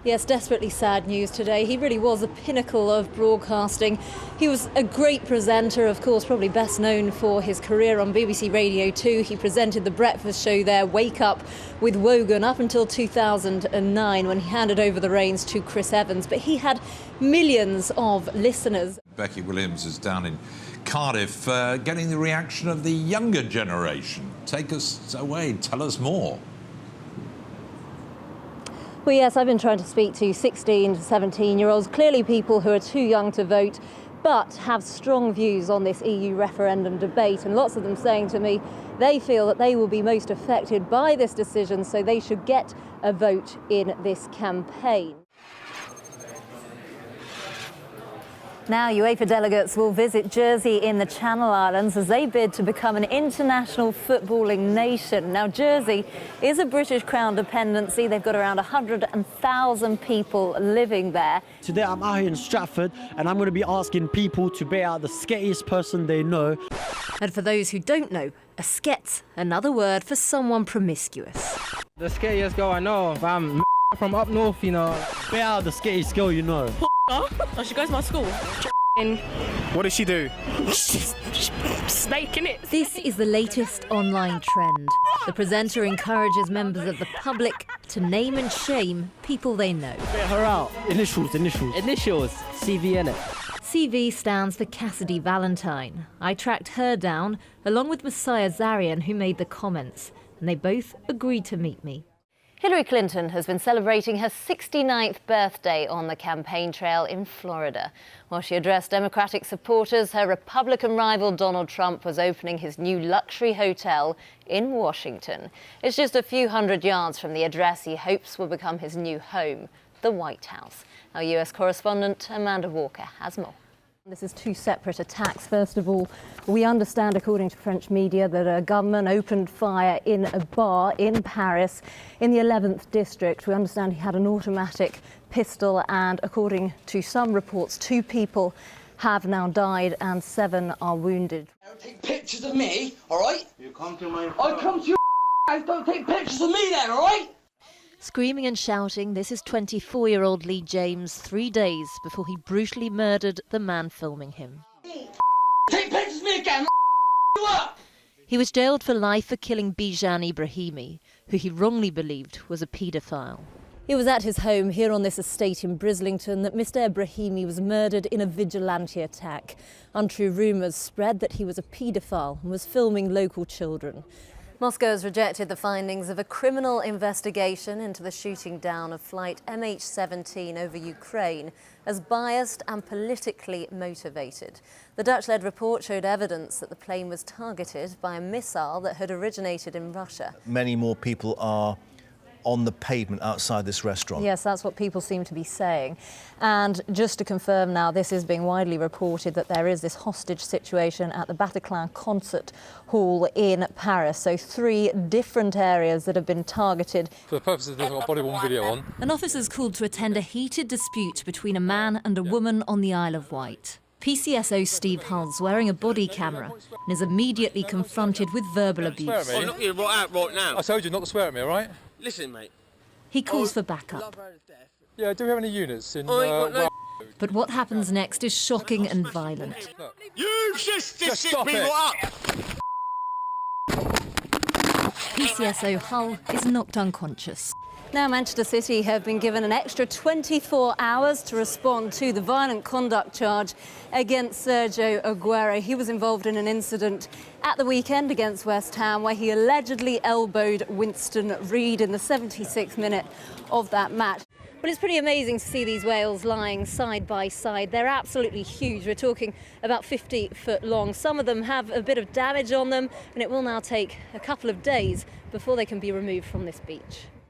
Yes, desperately sad news today. He really was the pinnacle of broadcasting. He was a great presenter, of course, probably best known for his career on BBC Radio 2. He presented the breakfast show there, Wake Up with Wogan, up until 2009 when he handed over the reins to Chris Evans. But he had millions of listeners. Becky Williams is down in Cardiff, getting the reaction of the younger generation. Take us away, tell us more. Well, yes, I've been trying to speak to 16 to 17-year-olds, clearly people who are too young to vote, but have strong views on this EU referendum debate. And lots of them saying to me they feel that they will be most affected by this decision, so they should get a vote in this campaign. Now, UEFA delegates will visit Jersey in the Channel Islands as they bid to become an international footballing nation. Now, Jersey is a British Crown dependency. They've got around 100,000 people living there. Today, I'm out here in Stratford, and I'm going to be asking people to bet out the skettiest person they know. And for those who don't know, a sket, another word for someone promiscuous. The scariest girl I know, fam, from up north, you know. Bet out the skettiest girl you know. Oh, she goes to my school. What does she do? Snake, innit? This is the latest online trend. The presenter encourages members of the public to name and shame people they know. Bet her out. Initials. Initials, CV, innit? CV stands for Cassidy Valentine. I tracked her down, along with Messiah Zarian, who made the comments, and they both agreed to meet me. Hillary Clinton has been celebrating her 69th birthday on the campaign trail in Florida. While she addressed Democratic supporters, her Republican rival Donald Trump was opening his new luxury hotel in Washington. It's just a few hundred yards from the address he hopes will become his new home, the White House. Our US correspondent Amanda Walker has more. This is two separate attacks. First of all, we understand, according to French media, that a gunman opened fire in a bar in Paris in the 11th district. We understand he had an automatic pistol, and according to some reports, 2 people have now died and 7 are wounded. Don't take pictures of me, all right? You come to my I come to your house, don't take pictures of me there, all right? Screaming and shouting, this is 24-year-old Lee James 3 days before he brutally murdered the man filming him. Take pictures of me again, you up! He was jailed for life for killing Bijan Ibrahimi, who he wrongly believed was a paedophile. It was at his home here on this estate in Brislington that Mr. Ibrahimi was murdered in a vigilante attack. Untrue rumours spread that he was a paedophile and was filming local children. Moscow has rejected the findings of a criminal investigation into the shooting down of flight MH17 over Ukraine as biased and politically motivated. The Dutch-led report showed evidence that the plane was targeted by a missile that had originated in Russia. Many more people are on the pavement outside this restaurant. Yes, that's what people seem to be saying. And just to confirm now, this is being widely reported that there is this hostage situation at the Bataclan Concert Hall in Paris. So 3 different areas that have been targeted. For the purpose of this, I've got body-worn video on. An officer's called to attend a heated dispute between a man and a woman on the Isle of Wight. PCSO Steve Hull's wearing a body camera and is immediately confronted with verbal abuse. I'm not here right now. I told you not to swear at me, all right? Listen, mate. He calls for backup. Yeah, do we have any units in... But what happens next is shocking and violent. You just stop people it. up! PCSO Hull is knocked unconscious. Now Manchester City have been given an extra 24 hours to respond to the violent conduct charge against Sergio Aguero. He was involved in an incident at the weekend against West Ham where he allegedly elbowed Winston Reid in the 76th minute of that match. Well, it's pretty amazing to see these whales lying side by side. They're absolutely huge. We're talking about 50 foot long. Some of them have a bit of damage on them, and it will now take a couple of days before they can be removed from this beach.